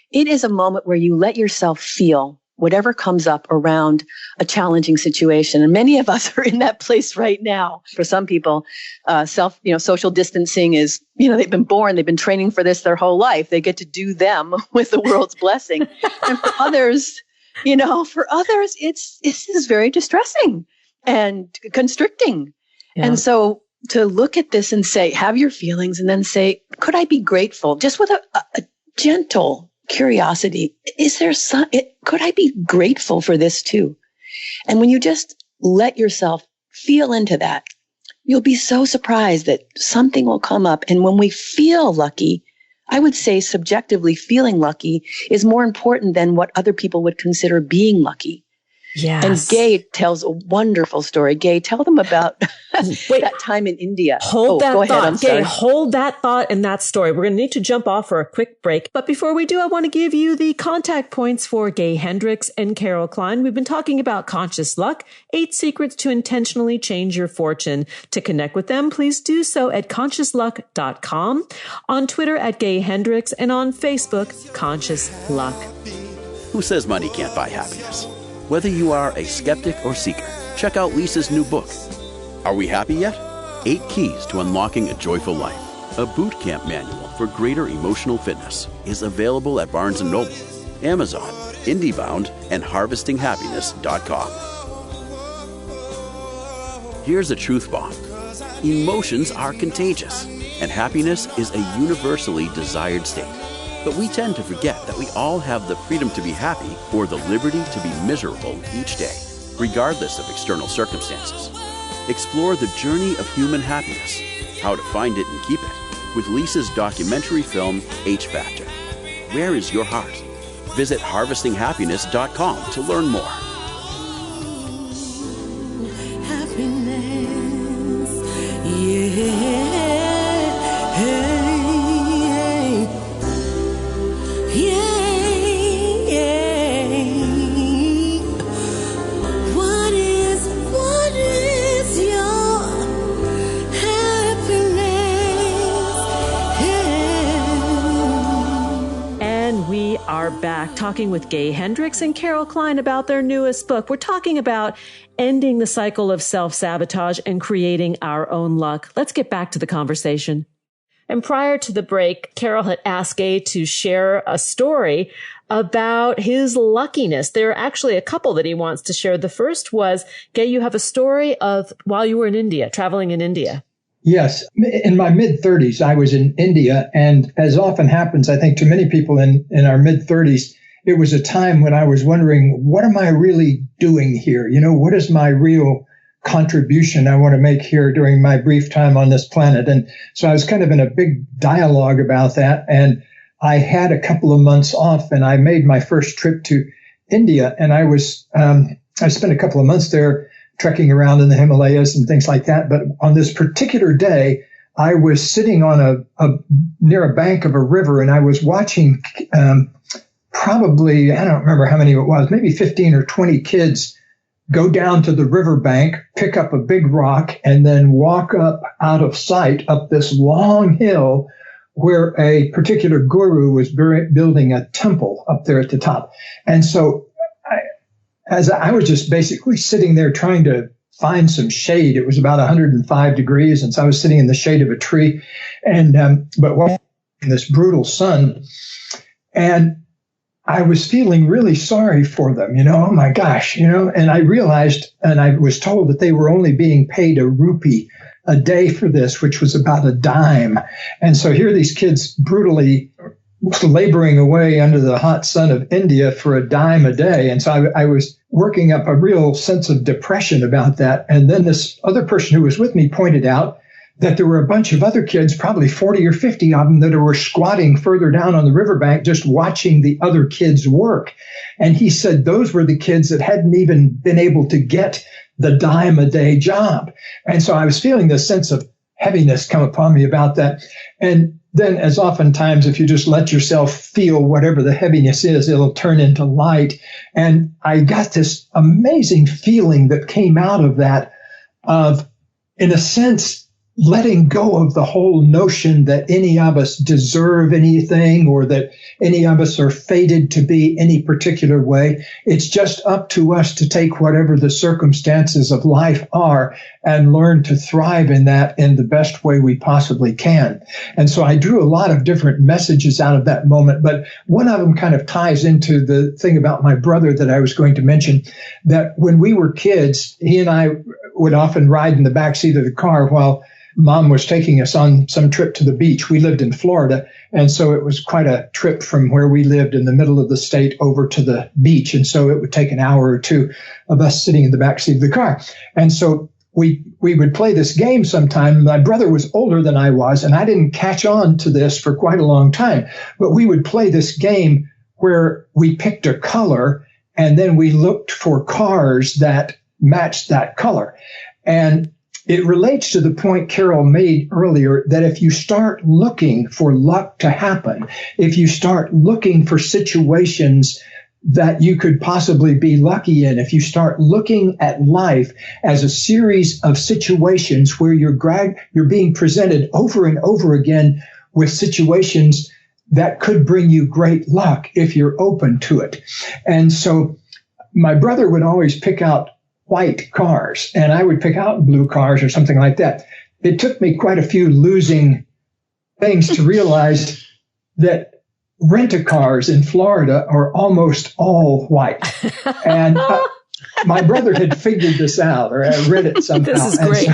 It is a moment where you let yourself feel whatever comes up around a challenging situation. And many of us are in that place right now. For some people, social distancing is, they've been training for this their whole life. They get to do them with the world's blessing. And for others, this is very distressing and constricting. Yeah. And so to look at this and say, have your feelings, and then say, could I be grateful? Just with a gentle curiosity. Could I be grateful for this too? And when you just let yourself feel into that, you'll be so surprised that something will come up. And when we feel lucky, I would say subjectively feeling lucky is more important than what other people would consider being lucky. Yes. And Gay tells a wonderful story. Gay, tell them about that time in India. Hold that go ahead. thought. I'm sorry. Gay, hold that thought and that story. We're going to need to jump off for a quick break. But before we do, I want to give you the contact points for Gay Hendricks and Carol Klein. We've been talking about conscious luck, 8 secrets to intentionally change your fortune. To connect with them, please do so at consciousluck.com, on Twitter at Gay Hendricks, and on Facebook, Conscious Luck. Who says money can't buy happiness? Whether you are a skeptic or seeker, check out Lisa's new book. Are we happy yet? 8 Keys to Unlocking a Joyful Life, a boot camp manual for greater emotional fitness, is available at Barnes & Noble, Amazon, IndieBound, and HarvestingHappiness.com. Here's a truth bomb. Emotions are contagious, and happiness is a universally desired state. But we tend to forget that we all have the freedom to be happy or the liberty to be miserable each day, regardless of external circumstances. Explore the journey of human happiness, how to find it and keep it, with Lisa's documentary film, H Factor. Where is your heart? Visit HarvestingHappiness.com to learn more. Happiness, yeah. Are back talking with Gay Hendricks and Carol Klein about their newest book. We're talking about ending the cycle of self-sabotage and creating our own luck. Let's get back to the conversation. And prior to the break, Carol had asked Gay to share a story about his luckiness. There are actually a couple that he wants to share. The first was, Gay, you have a story of while you were in India, traveling in India. Yes. In my mid-30s, I was in India. And as often happens, I think to many people in our mid-30s, it was a time when I was wondering, what am I really doing here? What is my real contribution I want to make here during my brief time on this planet? And so I was kind of in a big dialogue about that. And I had a couple of months off, and I made my first trip to India. And I spent a couple of months there trekking around in the Himalayas and things like that. But on this particular day, I was sitting on near a bank of a river, and I was watching probably, I don't remember how many it was, maybe 15 or 20 kids go down to the riverbank, pick up a big rock, and then walk up out of sight up this long hill where a particular guru was building a temple up there at the top. And so as I was just basically sitting there trying to find some shade. It was about 105 degrees, and so I was sitting in the shade of a tree, but in this brutal sun, and I was feeling really sorry for them. Oh my gosh, and I realized, and I was told that they were only being paid a rupee a day for this, which was about a dime, and so here these kids brutally laboring away under the hot sun of India for a dime a day. And so I was working up a real sense of depression about that. And then this other person who was with me pointed out that there were a bunch of other kids, probably 40 or 50 of them, that were squatting further down on the riverbank, just watching the other kids work. And he said those were the kids that hadn't even been able to get the dime a day job. And so I was feeling this sense of heaviness come upon me about that. And then, as oftentimes, if you just let yourself feel whatever the heaviness is, it'll turn into light. And I got this amazing feeling that came out of that of, in a sense, letting go of the whole notion that any of us deserve anything or that any of us are fated to be any particular way. It's just up to us to take whatever the circumstances of life are and learn to thrive in that in the best way we possibly can. And so I drew a lot of different messages out of that moment, but one of them kind of ties into the thing about my brother that I was going to mention, that when we were kids, he and I would often ride in the backseat of the car while Mom was taking us on some trip to the beach. We lived in Florida, and so it was quite a trip from where we lived in the middle of the state over to the beach. And so it would take an hour or two of us sitting in the backseat of the car. And so we would play this game sometime. My brother was older than I was, and I didn't catch on to this for quite a long time. But we would play this game where we picked a color, and then we looked for cars that matched that color. And it relates to the point Carol made earlier that if you start looking for luck to happen, if you start looking for situations that you could possibly be lucky in, if you start looking at life as a series of situations where you're being presented over and over again with situations that could bring you great luck if you're open to it. And so my brother would always pick out white cars, and I would pick out blue cars or something like that. It took me quite a few losing things to realize that rent-a-cars in Florida are almost all white. And my brother had figured this out, or I read it somehow. This is great.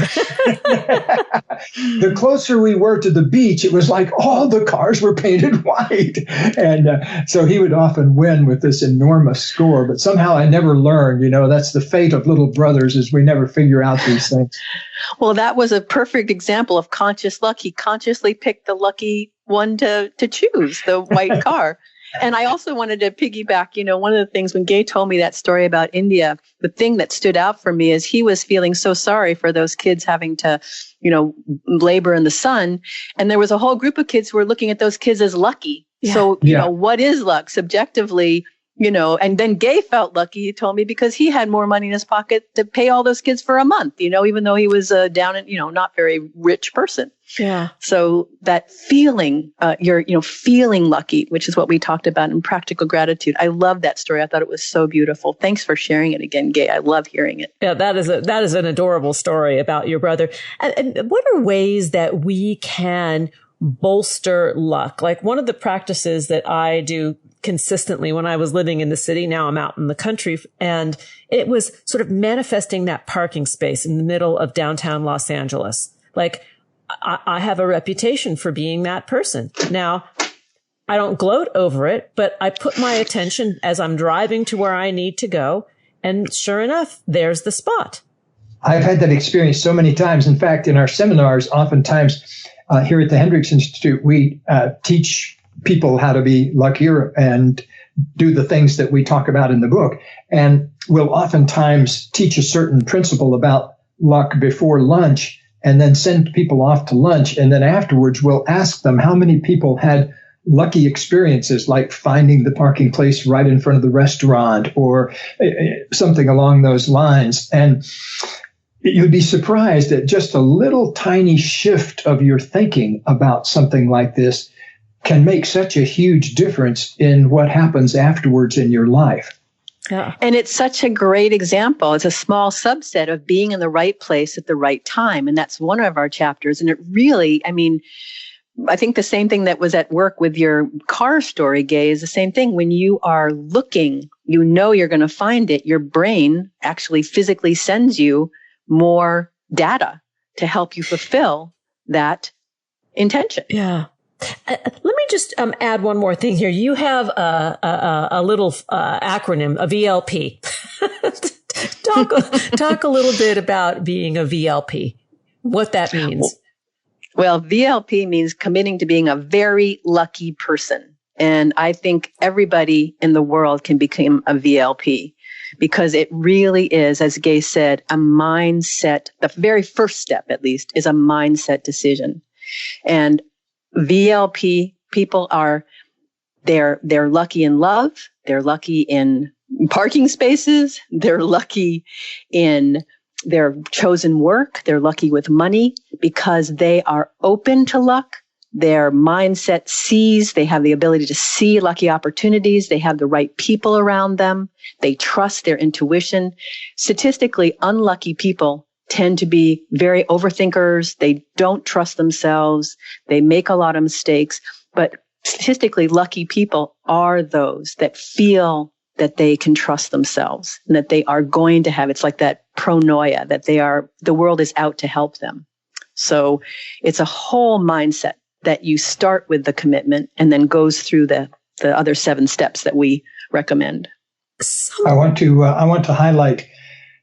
The closer we were to the beach, it was like all the cars were painted white. And so he would often win with this enormous score. But somehow I never learned, that's the fate of little brothers, is we never figure out these things. Well, that was a perfect example of conscious luck. He consciously picked the lucky one to choose, the white car. And I also wanted to piggyback, one of the things when Gay told me that story about India, the thing that stood out for me is he was feeling so sorry for those kids having to, labor in the sun. And there was a whole group of kids who were looking at those kids as lucky. Yeah. So, what is luck subjectively? And then Gay felt lucky, he told me, because he had more money in his pocket to pay all those kids for a month, even though he was down and, not very rich person. Yeah. So that feeling, you're feeling lucky, which is what we talked about in practical gratitude. I love that story. I thought it was so beautiful. Thanks for sharing it again, Gay. I love hearing it. Yeah, that is an adorable story about your brother. And what are ways that we can bolster luck? Like one of the practices that I do consistently when I was living in the city, now I'm out in the country, and it was sort of manifesting that parking space in the middle of downtown Los Angeles. Like I have a reputation for being that person. Now, I don't gloat over it, but I put my attention as I'm driving to where I need to go. And sure enough, there's the spot. I've had that experience so many times. In fact, in our seminars, oftentimes here at the Hendrick Institute, we teach people how to be luckier and do the things that we talk about in the book. And we'll oftentimes teach a certain principle about luck before lunch and then send people off to lunch. And then afterwards, we'll ask them how many people had lucky experiences, like finding the parking place right in front of the restaurant or something along those lines. And you'd be surprised at just a little tiny shift of your thinking about something like this can make such a huge difference in what happens afterwards in your life. Yeah. And it's such a great example. It's a small subset of being in the right place at the right time. And that's one of our chapters. And it really, I think the same thing that was at work with your car story, Gay, is the same thing. When you are looking, you're going to find it. Your brain actually physically sends you more data to help you fulfill that intention. Yeah. Let me me just add one more thing here. You have a little acronym, a VLP. Talk a little bit about being a VLP, what that means. Well, VLP means committing to being a very lucky person. And I think everybody in the world can become a VLP because it really is, as Gay said, a mindset. The very first step, at least, is a mindset decision. And VLP people they're lucky in love. They're lucky in parking spaces. They're lucky in their chosen work. They're lucky with money because they are open to luck. Their mindset they have the ability to see lucky opportunities. They have the right people around them. They trust their intuition. Statistically, unlucky people tend to be very overthinkers. They don't trust themselves. They make a lot of mistakes. But statistically, lucky people are those that feel that they can trust themselves and that they are going to have, it's like that pronoia, that the world is out to help them. So it's a whole mindset that you start with the commitment and then goes through the other 7 steps that we recommend. I want to highlight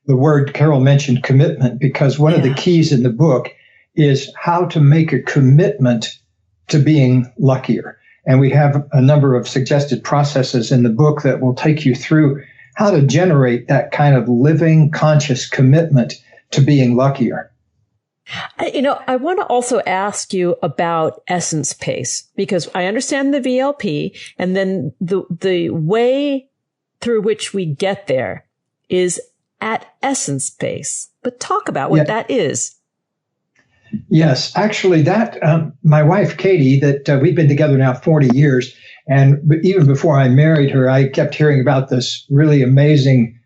the word Carol mentioned, commitment, because one of the keys in the book is how to make a commitment to being luckier. And we have a number of suggested processes in the book that will take you through how to generate that kind of living, conscious commitment to being luckier. I want to also ask you about essence pace, because I understand the VLP, and then the way through which we get there is at essence pace. But talk about what that is. Yes, actually, that my wife Katie, that we've been together now 40 years, and even before I married her, I kept hearing about this really amazing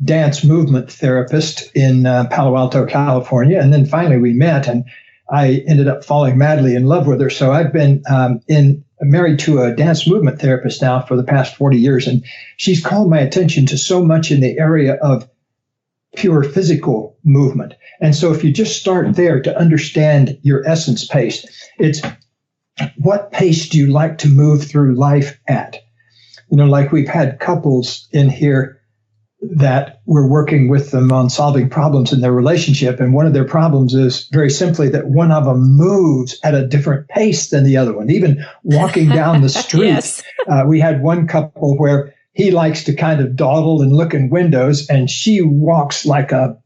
dance movement therapist in Palo Alto, California, and then finally we met, and I ended up falling madly in love with her. So I've been married to a dance movement therapist now for the past 40 years, and she's called my attention to so much in the area of pure physical movement. And so if you just start there to understand your essence pace, it's what pace do you like to move through life at? Like we've had couples in here that we're working with them on solving problems in their relationship. And one of their problems is very simply that one of them moves at a different pace than the other one, even walking down the street. Yes. We had one couple where he likes to kind of dawdle and look in windows, and she walks like a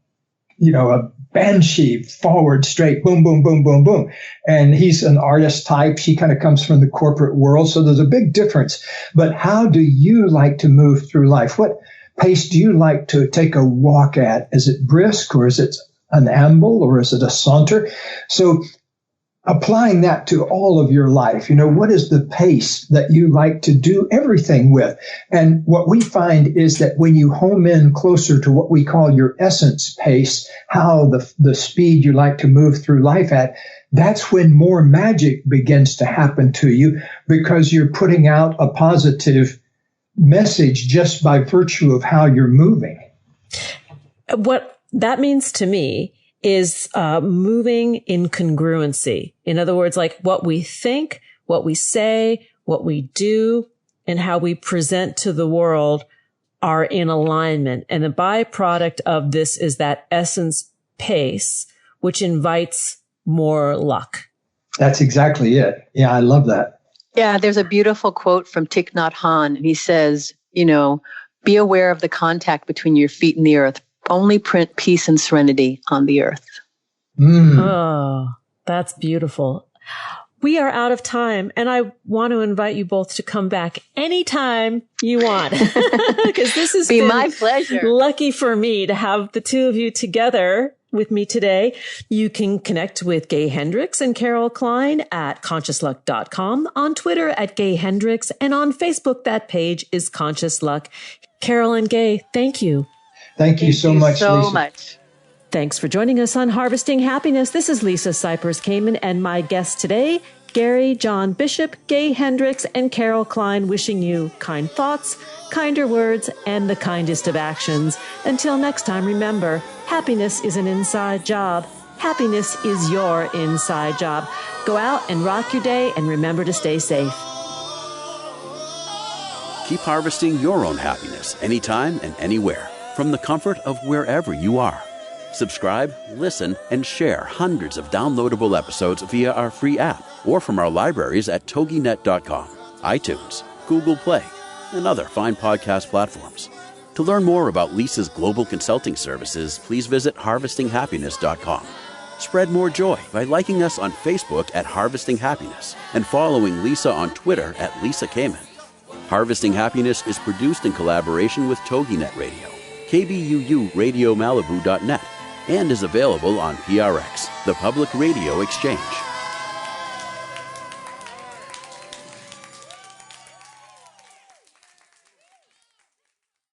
banshee forward straight, boom, boom, boom, boom, boom. And he's an artist type. She kind of comes from the corporate world. So there's a big difference. But how do you like to move through life? What pace do you like to take a walk at? Is it brisk, or is it an amble, or is it a saunter? So applying that to all of your life, what is the pace that you like to do everything with? And what we find is that when you home in closer to what we call your essence pace, how the speed you like to move through life at, that's when more magic begins to happen to you, because you're putting out a positive message just by virtue of how you're moving. What that means to me is moving in congruency. In other words, like what we think, what we say, what we do, and how we present to the world are in alignment. And the byproduct of this is that essence pace, which invites more luck. That's exactly it. Yeah, I love that. Yeah, there's a beautiful quote from Thich Nhat Hanh, and he says, be aware of the contact between your feet and the earth. Only print peace and serenity on the earth. Oh, that's beautiful. We are out of time, and I want to invite you both to come back anytime you want, because this has been my pleasure. Lucky for me to have the two of you together with me today. You can connect with Gay Hendricks and Carol Klein at consciousluck.com, on Twitter at Gay Hendricks, and on Facebook, that page is Conscious Luck. Carol and Gay, thank you. Thank you so much, Lisa. Much. Thanks for joining us on Harvesting Happiness. This is Lisa Cypers-Kamen, and my guests today, Gary John Bishop, Gay Hendricks, and Carol Klein, wishing you kind thoughts, kinder words, and the kindest of actions. Until next time, remember, happiness is an inside job. Happiness is your inside job. Go out and rock your day, and remember to stay safe. Keep harvesting your own happiness anytime and anywhere from the comfort of wherever you are. Subscribe, listen, and share hundreds of downloadable episodes via our free app or from our libraries at toginet.com, iTunes, Google Play, and other fine podcast platforms. To learn more about Lisa's global consulting services, please visit harvestinghappiness.com. Spread more joy by liking us on Facebook at Harvesting Happiness and following Lisa on Twitter at Lisa Kamen. Harvesting Happiness is produced in collaboration with TogiNet Radio, KBUU Radio Malibu.net, and is available on PRX, the Public Radio Exchange.